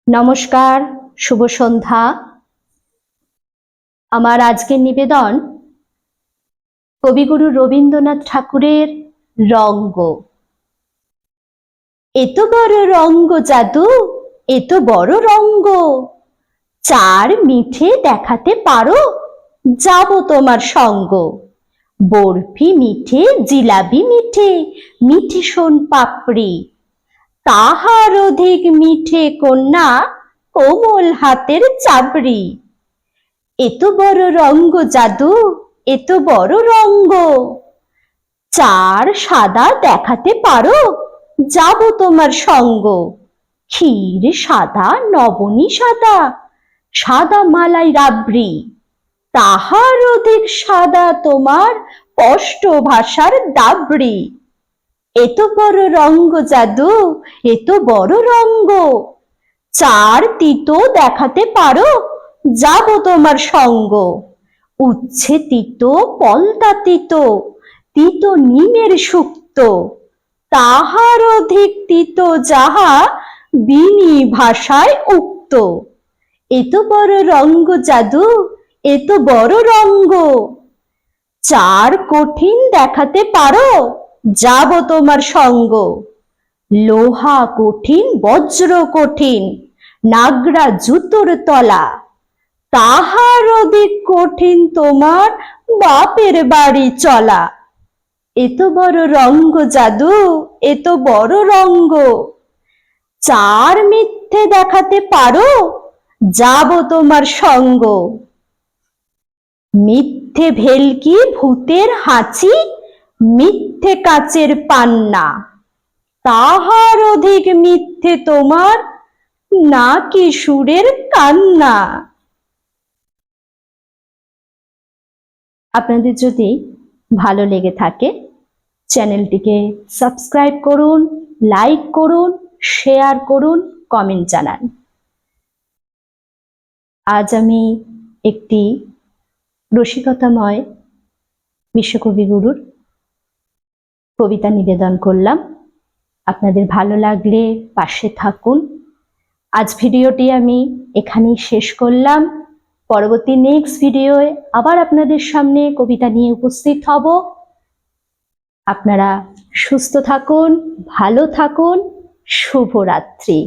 নমস্কার, শুভ সন্ধ্যা। আমার আজকের নিবেদন কবিগুরু রবীন্দ্রনাথ ঠাকুরের রঙ্গ। এত বড় রঙ্গ জাদু, এত বড় রঙ্গ, চার মিঠে দেখাতে পারো, যাব তোমার সঙ্গ। বরফি মিঠে, জিলাবি মিঠে, মিঠে সোন পাপড়ি, তাহার অধিক মিঠে কন্যা কোমল হাতের চাবড়ি। এত বড় রঙ্গ জাদু, এত বড় রঙ্গ, চার সাদা দেখাতে পারো, যাব তোমার সঙ্গ। ক্ষীর সাদা, নবনী সাদা, সাদা মালাই রাবড়ি, তাহার অধিক সাদা তোমার স্পষ্ট ভাষার দাবড়ি। এত বড় রঙ্গ জাদু, এত বড় রঙ্গ, চার তিতো দেখাতে পারো, যাব তোমার সঙ্গ। উচ্ছে তিতো, পলতা তিতো, তিতো নিমের শুক্ত, তাহার অধিক তিতো যাহা বিনি ভাষায় উক্ত। এত বড় রঙ্গ জাদু, এত বড় রঙ্গ, চার কঠিন দেখাতে পারো, যাব তোমার সঙ্গ। লোহা কঠিন, বজ্র কঠিন, নাগরা জুতোর তলা, তাহার অধিক কঠিন তোমার বাপের বাড়ি চলা। এত বড় রঙ্গ জাদু, এত বড় রঙ্গ, চার মিথ্যে দেখাতে পারো, যাব তোমার সঙ্গ। মিথ্যে ভেলকি, ভূতের হাঁচি, মিথ্যে কাচের পান্না, তাহার অধিক মিথ্যে তোমার নাকি সুরের কান্না। আপনাদের যদি ভালো লেগে থাকে চ্যানেলটিকে সাবস্ক্রাইব করুন, লাইক করুন, শেয়ার করুন, কমেন্ট জানান। আজ আমি একটি রসিকতাময় বিশ্বকবিগুরুর কবিতা নিবেদন করলাম। আপনাদের ভালো লাগলে পাশে থাকুন। আজ ভিডিওটি আমি এখানেই শেষ করলাম। পরবর্তী নেক্সট ভিডিওয়ে আবার আপনাদের সামনে কবিতা নিয়ে উপস্থিত হব। আপনারা সুস্থ থাকুন, ভালো থাকুন, শুভরাত্রি।